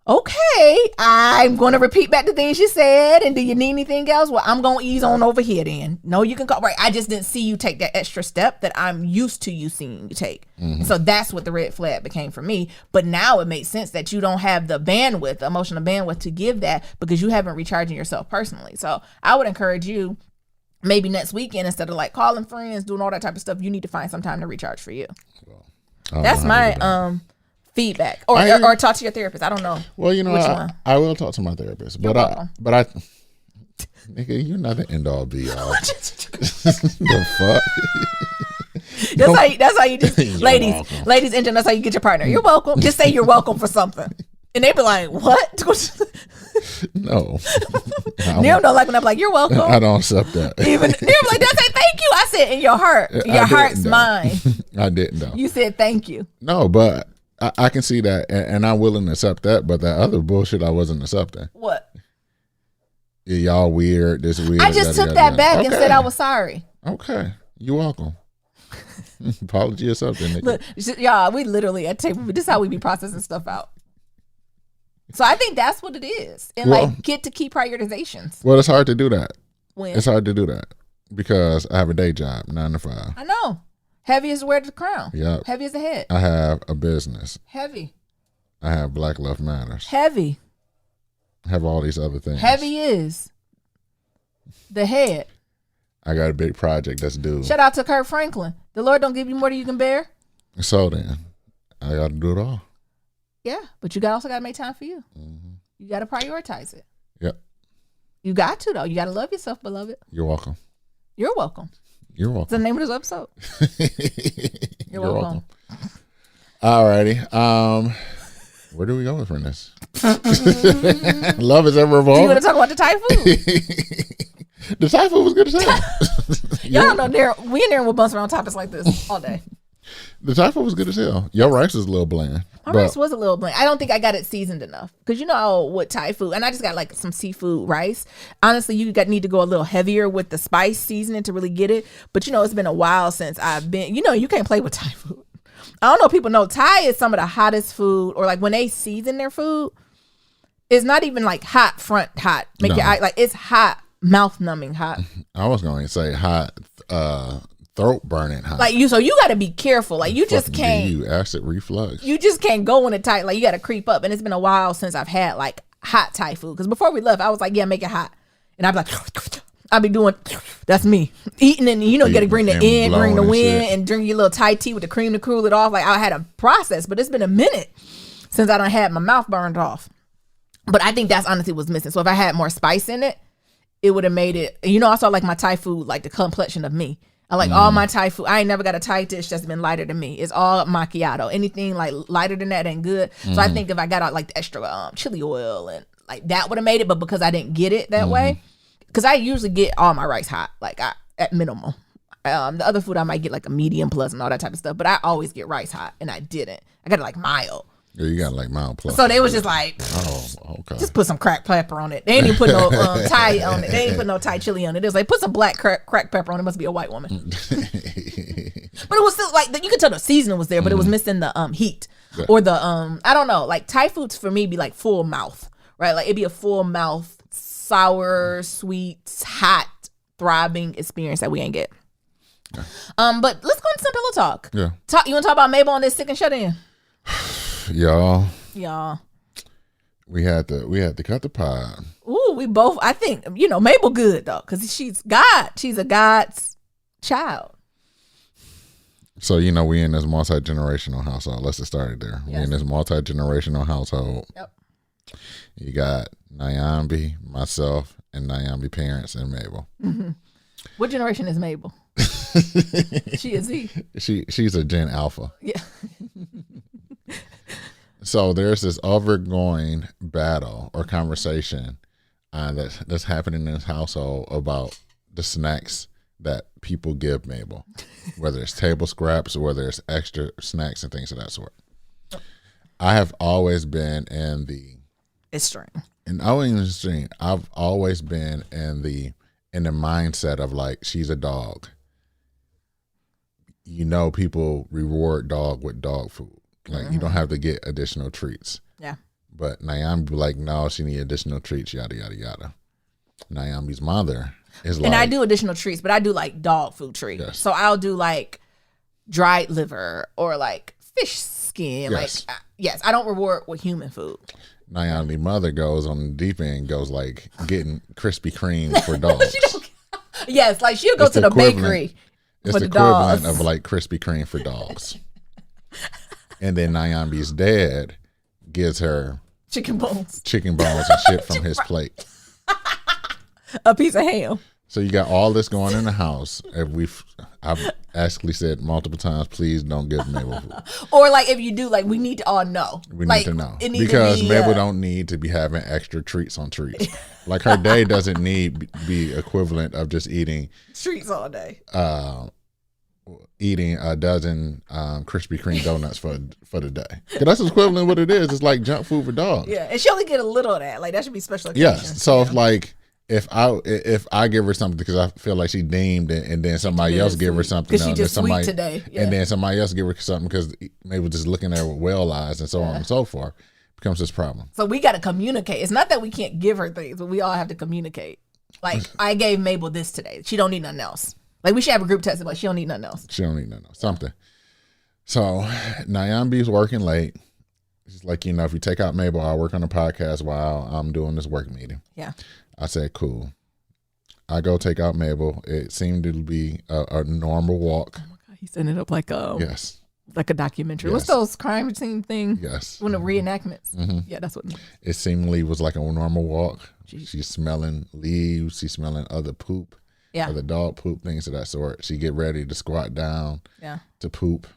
okay, I'm going to repeat back the things you said. And do you need anything else? Well, I'm going to ease on over here then. No, you can call. Right. I just didn't see you take that extra step that I'm used to you seeing you take. So that's what the red flag became for me. But now it makes sense that you don't have the bandwidth, the emotional bandwidth to give that because you haven't recharging yourself personally. So I would encourage you maybe next weekend, instead of like calling friends, doing all that type of stuff, you need to find some time to recharge for you. That's my feedback, or talk to your therapist. I don't know. Well, I will talk to my therapist, but I, nigga, you're not the end all be all. The fuck. That's how you just ladies and gentlemen, that's how you get your partner. You're welcome. Just say you're welcome for something, and they be like, "What?" No. Niram don't like when I'm like, "You're welcome." I don't accept that. Even Niram like, "That's say thank you." I said, "In your heart, your heart's mine." I didn't though. You said thank you. No, but I can see that, and I'm willing to accept that. But that other bullshit, I wasn't accepting. What? Yeah, y'all weird. This weird. I just took that back and said I was sorry. Okay, you're welcome. Apology or something. Look, y'all, we literally at table. This is how we be processing stuff out. So I think that's what it is, and get to key prioritizations. Well, it's hard to do that. When? It's hard to do that because I have a day job, 9 to 5. I know. Heavy is wear the crown. Yep. Heavy is the head. I have a business. Heavy. I have Black Love Matters. Heavy. I have all these other things. Heavy is the head. I got a big project that's due. Shout out to Kirk Franklin. The Lord don't give you more than you can bear. So then, I got to do it all. Yeah, but you also got to make time for you. You got to prioritize it. Yep. You got to though. You got to love yourself, beloved. You're welcome. You're welcome. You're It's the welcome. name of this episode. You're welcome. Alrighty. Where do we go from this? Love is ever Do you want evolving. to talk about the Thai food? The Thai food was good as hell. Y'all know, we and Darren will bounce around topics like this all day. The Thai food was good as hell. Your rice was a little bland. My but rice was a little bland. I don't think I got it seasoned enough because you know with Thai food, and I just got like some seafood rice. Honestly, you need to go a little heavier with the spice seasoning to really get it. But you know, it's been a while since I've been. You know, you can't play with Thai food. I don't know if people know Thai is some of the hottest food, or like when they season their food, it's not even like hot front hot. Make your eye like it's hot, mouth numbing hot. I was going to say hot, throat burning hot. Like so you got to be careful. Like you just Fucking can't. you acid reflux. You just can't go in it tight. Like you got to creep up. And it's been a while since I've had like hot Thai food. Because before we left, I was like, yeah, make it hot. And I'd be like, I'd be doing, that's me eating, and you know, you got to bring the And in, bring the blowing and wind, shit. and drink your little Thai tea with the cream to cool it off. Like I had a process, but it's been a minute since I done had my mouth burned off. But I think that's honestly what's missing. So if I had more spice in it, it would have made it. You know, I saw like my Thai food, like the complexion of me. I like all my Thai food. I ain't never got a Thai dish that's been lighter than me. It's all macchiato. Anything like lighter than that ain't good. So I think if I got out like the extra chili oil and like that would have made it. But because I didn't get it that way, because I usually get all my rice hot, like at minimum. The other food I might get like a medium plus and all that type of stuff. But I always get rice hot, and I didn't. I got it like mild. Yeah, you got like mild plus. So they was just like, Oh, okay. just put some cracked pepper on it. They ain't even put no Thai on it. They ain't put no Thai chili on it. It was like, put some black cracked pepper on it. Must be a white woman. But it was still like, you could tell the seasoning was there, but it was missing the heat or the I don't know. Like Thai foods for me be like full mouth, right? Like it'd be a full mouth, sour, sweet, hot, throbbing experience that we ain't get. But let's go into some pillow talk. Yeah. You want to talk about Mabel on this Sick and Shut In? Y'all, We had to cut the pod. Ooh, we both. I think Mabel good though, because she's God. She's a God's child. So we in this multi-generational household. Let's get started there. We in this multi-generational household. Yep. You got Nyambi, myself, and Nyambi parents, and Mabel. Mm-hmm. What generation is Mabel? She is Z. She's a Gen Alpha. Yeah. So there's this overgoing battle or conversation that's happening in this household about the snacks that people give Mabel, whether it's table scraps or whether it's extra snacks and things of that sort. I have always been in the extreme. And I've always been in the mindset of like, she's a dog. People reward dog with dog food. Like you don't have to get additional treats. Yeah. But Nyambi be like, no, she need additional treats, yada yada yada. Nyambi's mother is like, And I do additional treats, but I do like dog food treats. Yes. So I'll do like dried liver or like fish skin. Yes. Like yes, I don't reward with human food. Nyambi's mother goes on the deep end, goes like getting Krispy Kreme for dogs. Yes, like she'll go It's to the the equivalent- bakery It's for the the equivalent dogs. of like Krispy Kreme for dogs. And then Nyambi's dad gives her Chicken bones, chicken bones and shit from his plate. a piece of ham. So you got all this going in the house. I've actually said multiple times, please don't give Mabel food. Or like if you do, like we need to all know. We Like, need to know it needs because to be, Mabel don't need to be having extra treats on treats. Like her day doesn't need be equivalent of just eating treats all day. Eating a dozen Krispy Kreme donuts for the day. 'Cause that's equivalent what it is. It's like junk food for dogs. Yeah, and she only get a little of that. Like that should be special occasion. Yes. So if like if I give her something because I feel like she deemed it, and then somebody else give her something, 'Cause she else, just then somebody, sweet today. Yeah. and then somebody else give her something because maybe just looking at her with well eyes and so on and so forth becomes this problem. So we got to communicate. It's not that we can't give her things, but we all have to communicate. Like I gave Mabel this today. She don't need nothing else. Like we should have a group text, but she don't need nothing else. She don't need nothing else. Something. So Nyambi's working late. She's like, if you take out Mabel, I'll work on the podcast while I'm doing this work meeting. Yeah. I said, cool. I go take out Mabel. It seemed to be a normal walk. Oh my God, he setting it up like Yes. Like a documentary. Yes. What's those crime scene thing? Yes. When the reenactments. Yeah, that's what. It seemingly was like a normal walk. She's smelling leaves. She's smelling other poop. Yeah. Other dog poop, things of that sort. She get ready to squat down to poop.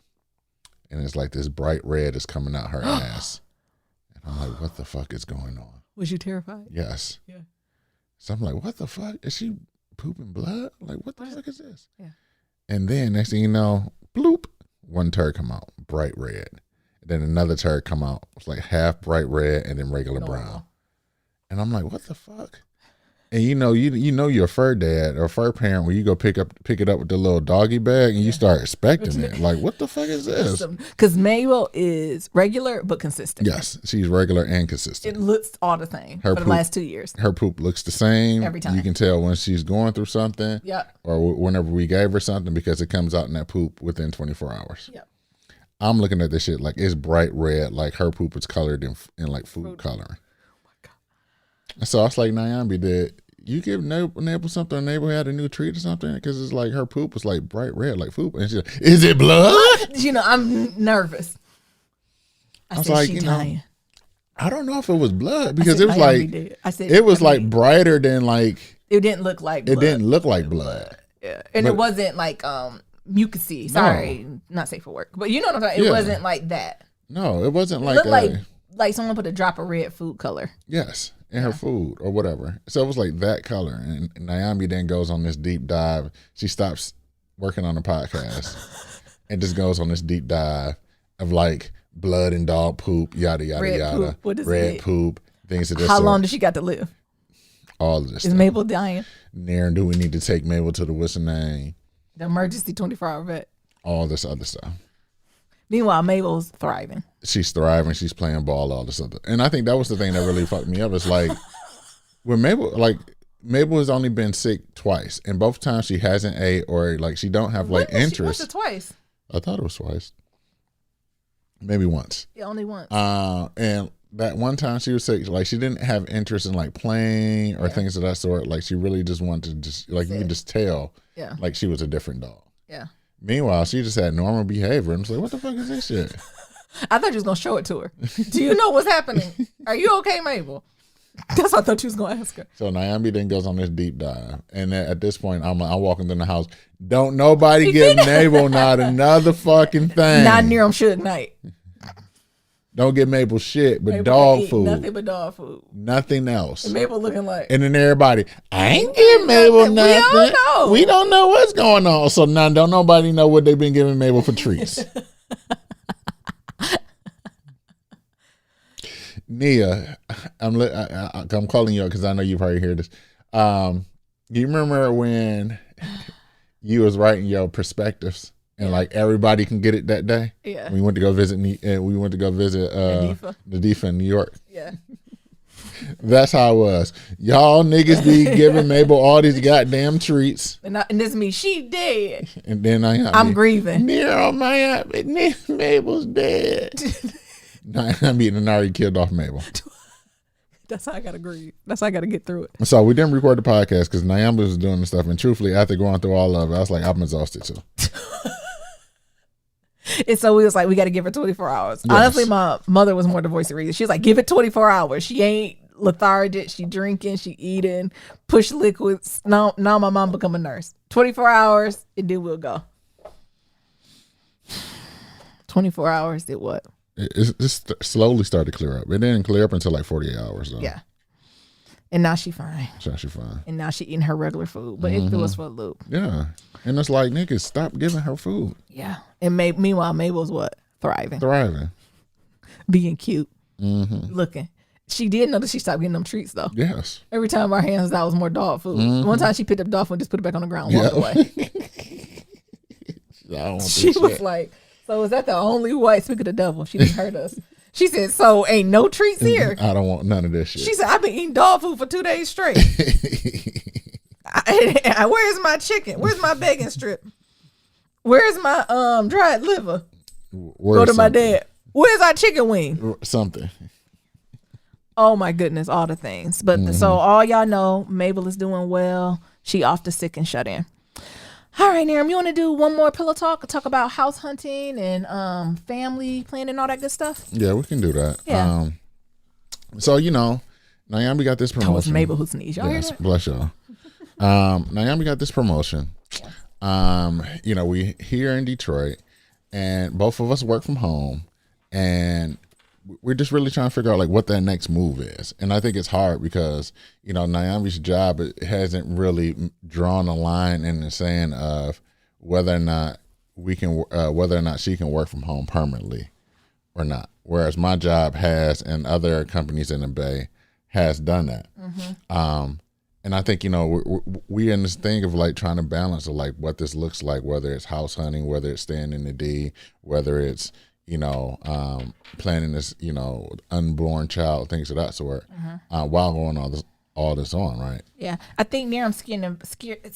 And it's like this bright red is coming out her ass. And I'm like, what the fuck is going on? Was you terrified? Yes. Yeah. So I'm like, what the fuck? Is she pooping blood? Like, what the fuck is this? Yeah. And then next thing you know, bloop, one turd come out, bright red. And then another turd come out. It's like half bright red and then regular brown. And I'm like, what the fuck? And you know you're a fur dad or a fur parent when you go pick it up with the little doggy bag and you start expecting it. Like, what the fuck is this? Because Mabel is regular but consistent. Yes, she's regular and consistent. It looks all the same for the last 2 years. Her poop looks the same every time. You can tell when she's going through something. Yep. Or whenever we gave her something because it comes out in that poop within 24 hours. Yep. I'm looking at this shit like it's bright red, like her poop is colored in like food coloring. Oh my God. So I was like, Nyambi, did you give Neighbor something? Or Neighbor had a new treat or something? Because it's like her poop was like bright red, like food. And she's like, is it blood? You know, I'm nervous. I was said, like, she you dying. know, I don't know if it was blood because it was like, said, it was like brighter than like. It didn't look like blood. It didn't look like blood. Yeah. And it wasn't like mucusy. Sorry, not safe for work. But you know what I'm saying? It wasn't like that. No, it wasn't It looked like someone put a drop of red food color. Yes. In her food or whatever. So it was like that color. And Nyambi then goes on this deep dive. She stops working on the podcast and just goes on this deep dive of like blood and dog poop, yada, yada, red yada. Poop. What is red it? Poop, things of this How sort. long does she got to live? All of this Is stuff. Mabel dying? Near, do we need to take Mabel to the what's her name? The emergency 24-hour vet. All this other stuff. Meanwhile, Mabel's thriving. She's thriving. She's playing ball, all this other. And I think that was the thing that really fucked me up. It's like, when Mabel has only been sick twice. And both times she hasn't ate or like she don't have like interest. What's it twice? I thought it was twice. Maybe once. Yeah, only once. And that one time she was sick, like she didn't have interest in like playing or things of that sort. Like she really just wanted to just like you could just tell like she was a different dog. Yeah. Meanwhile, she just had normal behavior. And I was like, what the fuck is this shit? I thought you was gonna show it to her. Do you know what's happening? Are you okay, Mabel? That's what I thought you was gonna ask her. So Nyambi then goes on this deep dive, and then at this point, I'm walking in the house. Don't nobody give Mabel not another fucking thing. Not near him Suge Knight. Don't get Mabel shit, but Mabel dog ain't food. Nothing but dog food. Nothing else. And Mabel looking like. And then everybody, I ain't giving Mabel nothing. We don't know. We don't know what's going on. So now don't nobody know what they've been giving Mabel for treats. Nia, I'm calling you because I know you've probably heard this. Do you remember when you was writing your perspectives and like everybody can get it that day? Yeah. We went to go visit Nadifa in New York. Yeah. That's how it was. Y'all niggas be giving Mabel all these goddamn treats. And this means she dead. And then I'm grieving. Mabel's dead. I mean, and I already killed off Mabel. That's how I gotta grieve. That's how I gotta get through it. So we didn't record the podcast because Nyambi was doing the stuff, and truthfully, after going through all of it, I was like, I'm exhausted too. And so we was like, we got to give her 24 hours. Yes. Honestly, my mother was more the voice of reason. She was like, give it 24 hours. She ain't lethargic. She drinking. She eating. Push liquids. Now my mom become a nurse. 24 hours, and then we'll go. 24 hours did what? It slowly started to clear up. It didn't clear up until like 48 hours though. Yeah. And now she fine. So she fine. And now she eating her regular food. But it threw us for a loop. Yeah. And it's like, niggas, stop giving her food. Yeah. And meanwhile, Mabel's what? Thriving. Being cute. Looking. She did notice she stopped getting them treats though. Yes. Every time our hands out was more dog food. One time she picked up dog food and just put it back on the ground and walked away. She was like, so is that the only white speak of the devil? She just heard us. She said, so ain't no treats here. I don't want none of this shit. She said, I've been eating dog food for 2 days straight. Where's my chicken? Where's my bacon strip? Where's my dried liver? Go to my dad. Where's our chicken wing? Something. Oh my goodness, all the things. But so all y'all know, Mabel is doing well. She off the sick and shut in. All right, Niram, you want to do one more pillow talk about house hunting and family planning, all that good stuff? Yeah, we can do that. Yeah. So, Nyambi got this promotion. That was Mabel who sneezed. Y'all hear that? Bless y'all. Nyambi got this promotion. We here in Detroit, and both of us work from home, and we're just really trying to figure out like what that next move is. And I think it's hard because, Nyambi's job hasn't really drawn a line in the sand of whether or not she can work from home permanently or not. Whereas my job has, and other companies in the Bay has done that. Mm-hmm. And I think, we in this thing of like trying to balance of like what this looks like, whether it's house hunting, whether it's staying in the D, whether it's, planning this, unborn child, things of that sort, while going all this on, right? Yeah. I think Niram's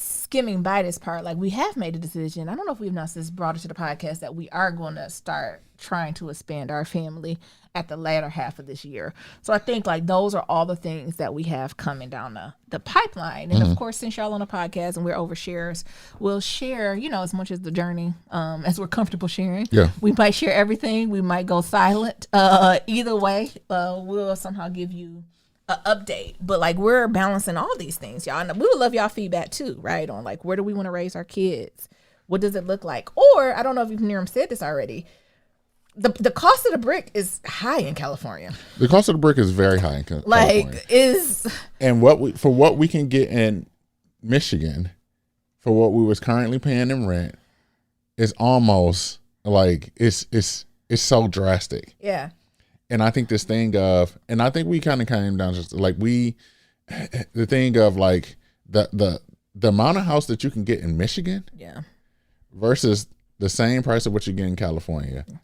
skimming by this part. Like, we have made a decision. I don't know if we've not since brought it to the podcast that we are going to start trying to expand our family at the latter half of this year. So I think like those are all the things that we have coming down the pipeline. And of course, since y'all on the podcast and we're oversharers, we'll share, as much as the journey as we're comfortable sharing. Yeah. We might share everything. We might go silent. Either way, we'll somehow give you an update. But like we're balancing all these things, y'all. And we would love y'all feedback too, right? On like where do we want to raise our kids? What does it look like? Or I don't know if Niram said this already. The cost of the brick is high in California. The cost of the brick is very high in California. And what we can get in Michigan for what we was currently paying in rent is almost like it's so drastic. Yeah. And I think this thing of, and I think we kind of came down just like the thing of like the amount of house that you can get in Michigan, yeah, versus the same price of what you get in California. Yeah.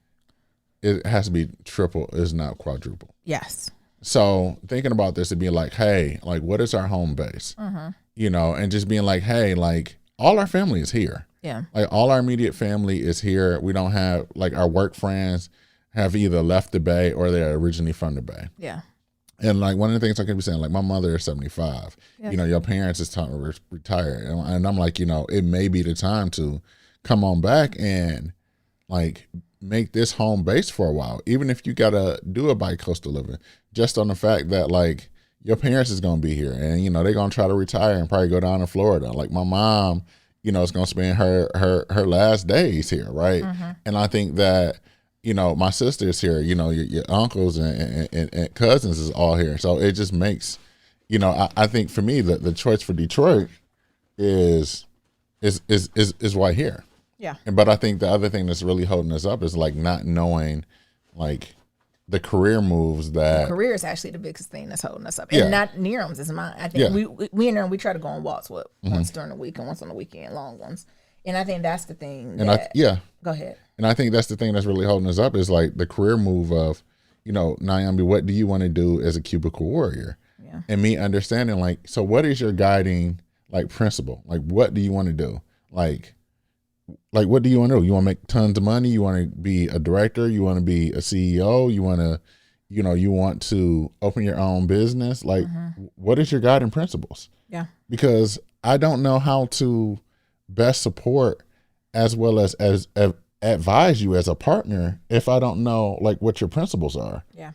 It has to be triple, is not quadruple. Yes. So thinking about this and being like, hey, like what is our home base? And just being like, hey, like all our family is here. Yeah. Like all our immediate family is here. We don't have like our work friends have either left the Bay or they're originally from the Bay. Yeah. And like one of the things I could be saying, like my mother is 75. Yes. Your parents is time to retire. And I'm like, it may be the time to come on back and like make this home base for a while, even if you gotta do a bi-coastal living, just on the fact that like your parents is gonna be here and they're gonna try to retire and probably go down to Florida. Like my mom, is gonna spend her last days here, right? And I think that my sister's here, your uncles and cousins is all here, so it just makes I think for me the choice for Detroit is right here. Yeah. But I think the other thing that's really holding us up is like not knowing like the career moves that career is actually the biggest thing that's holding us up. And not Niram's is mine. I think we and Niram, we try to go on walks once during the week and once on the weekend, long ones. And I think that's the thing. Go ahead. And I think that's the thing that's really holding us up is like the career move of, Nyambi, what do you want to do as a cubicle warrior? Yeah. And me understanding like, so what is your guiding like principle? Like what do you want to do? Like what do you want to do? You want to make tons of money? You want to be a director? You want to be a CEO? You want to, you want to open your own business? Like, what is your guiding principles? Yeah. Because I don't know how to best support as well as advise you as a partner if I don't know like what your principles are. Yeah.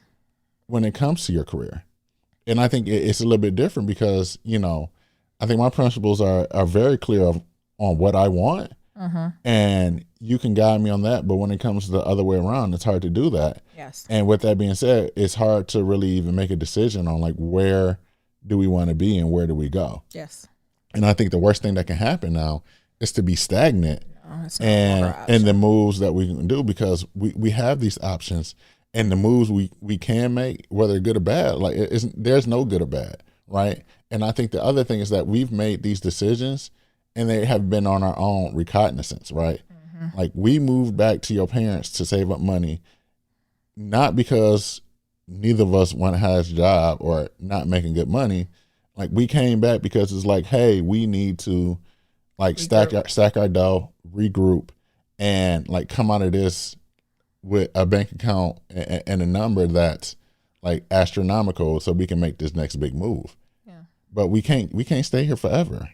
When it comes to your career. And I think it's a little bit different because, I think my principles are very clear on what I want. And you can guide me on that, but when it comes to the other way around, it's hard to do that. Yes. And with that being said, it's hard to really even make a decision on like where do we want to be and where do we go. Yes. And I think the worst thing that can happen now is to be stagnant and the moves that we can do, because we have these options and the moves we can make, whether good or bad, like there's no good or bad, right? And I think the other thing is that we've made these decisions and they have been on our own recognizance, right? Like we moved back to your parents to save up money, not because neither of us want to have a job or not making good money. Like we came back because it's like, hey, we need to like stack our dough, regroup, and like come out of this with a bank account and a number that's like astronomical, so we can make this next big move. Yeah. But we can't stay here forever.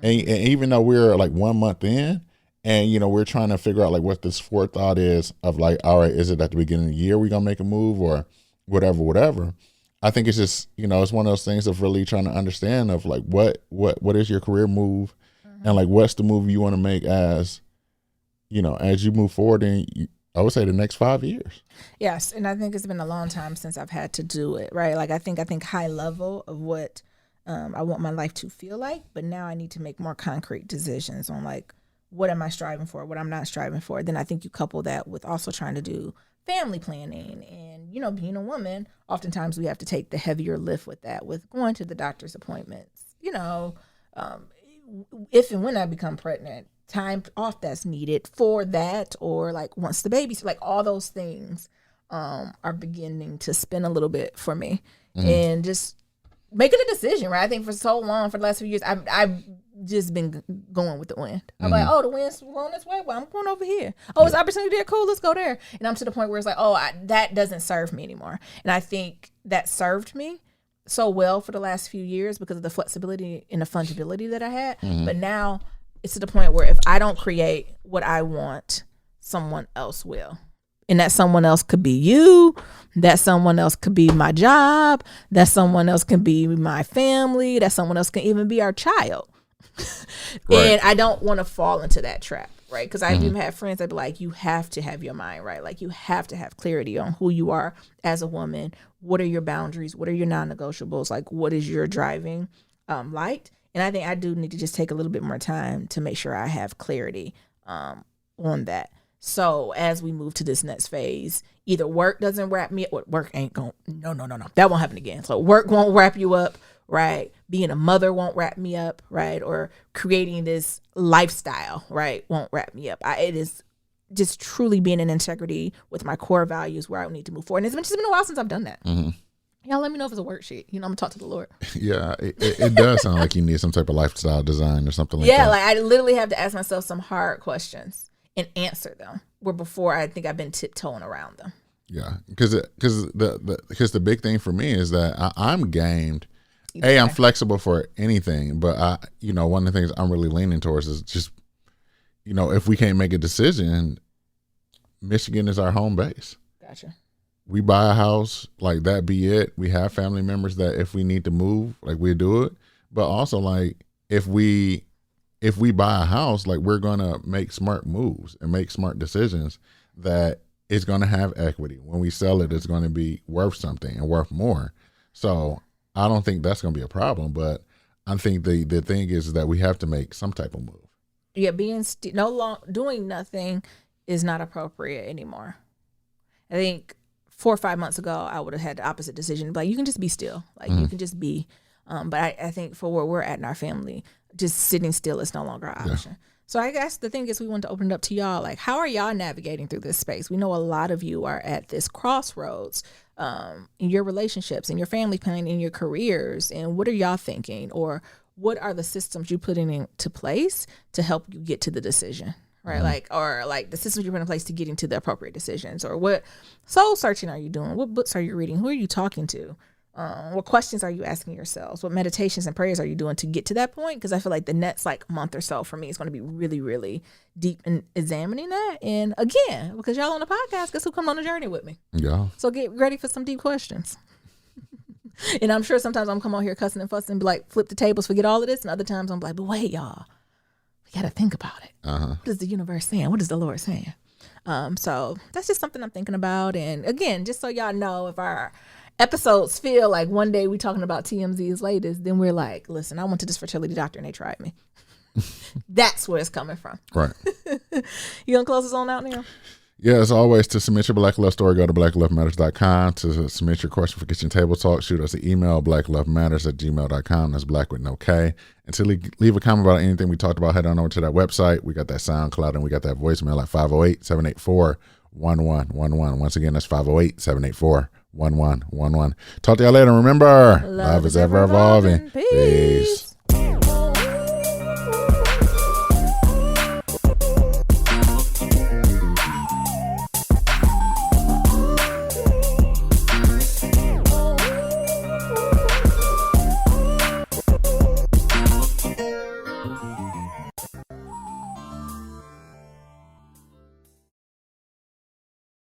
And even though we're like 1 month in, and you know, we're trying to figure out like what this forethought is of like, all right, is it at the beginning of the year we're gonna make a move or whatever. I think it's just, you know, it's one of those things of really trying to understand of like what is your career move, and like what's the move you want to make as, you know, as you move forward in, I would say, the next 5 years. Yes, and I think it's been a long time since I've had to do it, right? Like I think high level of what I want my life to feel like, but now I need to make more concrete decisions on like what am I striving for, what I'm not striving for. Then I think you couple that with also trying to do family planning, and you know, being a woman, oftentimes we have to take the heavier lift with that, with going to the doctor's appointments, you know, if and when I become pregnant, time off that's needed for that, or like once the baby's, like all those things are beginning to spin a little bit for me. And just making a decision, right? I think for so long, for the last few years, I've just been going with the wind. I'm like, oh, the wind's blowing this way, well, I'm going over here. Oh, it's opportunity there, cool, let's go there. And I'm to the point where it's like, oh, that doesn't serve me anymore. And I think that served me so well for the last few years because of the flexibility and the fungibility that I had. But now it's to the point where if I don't create what I want, someone else will. And that someone else could be you, that someone else could be my job, that someone else can be my family, that someone else can even be our child. Right. And I don't want to fall into that trap, right? Because I've even had friends that be like, you have to have your mind right. Like you have to have clarity on who you are as a woman. What are your boundaries? What are your non-negotiables? Like what is your driving light? And I think I do need to just take a little bit more time to make sure I have clarity on that. So as we move to this next phase, either work doesn't wrap me up. Work ain't going, no. That won't happen again. So work won't wrap you up, right? Being a mother won't wrap me up, right? Or creating this lifestyle, right, won't wrap me up. It is just truly being in integrity with my core values where I need to move forward. And it's just been a while since I've done that. Y'all let me know if it's a worksheet. You know, I'm going to talk to the Lord. Yeah, it does sound like you need some type of lifestyle design or something like that. Yeah, like I literally have to ask myself some hard questions and answer them, where before I think I've been tiptoeing around them. Yeah, because the big thing for me is that I'm gamed. I'm flexible for anything, but one of the things I'm really leaning towards is just, you know, if we can't make a decision, Michigan is our home base. Gotcha. We buy a house, like that be it. We have family members that if we need to move, like we do it. But also like if we buy a house, like we're gonna make smart moves and make smart decisions that is gonna have equity. When we sell it, it's gonna be worth something and worth more. So I don't think that's gonna be a problem. But I think the thing is that we have to make some type of move. Yeah, doing nothing is not appropriate anymore. I think 4 or 5 months ago, I would have had the opposite decision. Like, you can just be still. Like, you can just be. But I think for where we're at in our family, just sitting still is no longer an option. Yeah. So I guess the thing is we want to open it up to y'all. Like, how are y'all navigating through this space? We know a lot of you are at this crossroads in your relationships, in your family planning, in your careers. And what are y'all thinking? Or what are the systems you putting into place to help you get to the decision? Right. Like the systems you put in place to get into the appropriate decisions, or what soul searching are you doing? What books are you reading? Who are you talking to? What questions are you asking yourselves? What meditations and prayers are you doing to get to that point? Because I feel like the next month or so for me is going to be really, really deep in examining that. And again, because y'all on the podcast, guess who come on the journey with me? Yeah. So get ready for some deep questions. And I'm sure sometimes I'm come on here cussing and fussing and be like, flip the tables, forget all of this. And other times I'm like, but wait, y'all. Got to think about it. What is the universe saying? What is the Lord saying? So that's just something I'm thinking about. And again, just so y'all know, if our episodes feel like one day we talking about TMZ's latest, then we're like, listen, I went to this fertility doctor and they tried me. That's where it's coming from. Right. You gonna close us on out now? Yeah, as always, to submit your Black Love story, go to blacklovematters.com. To submit your question for Kitchen Table Talk, shoot us an email, blacklovematters@gmail.com. That's Black with no K. And to leave a comment about anything we talked about, head on over to that website. We got that SoundCloud and we got that voicemail at 508-784-1111. Once again, that's 508-784-1111. Talk to y'all later. Remember, love is ever evolving. Peace.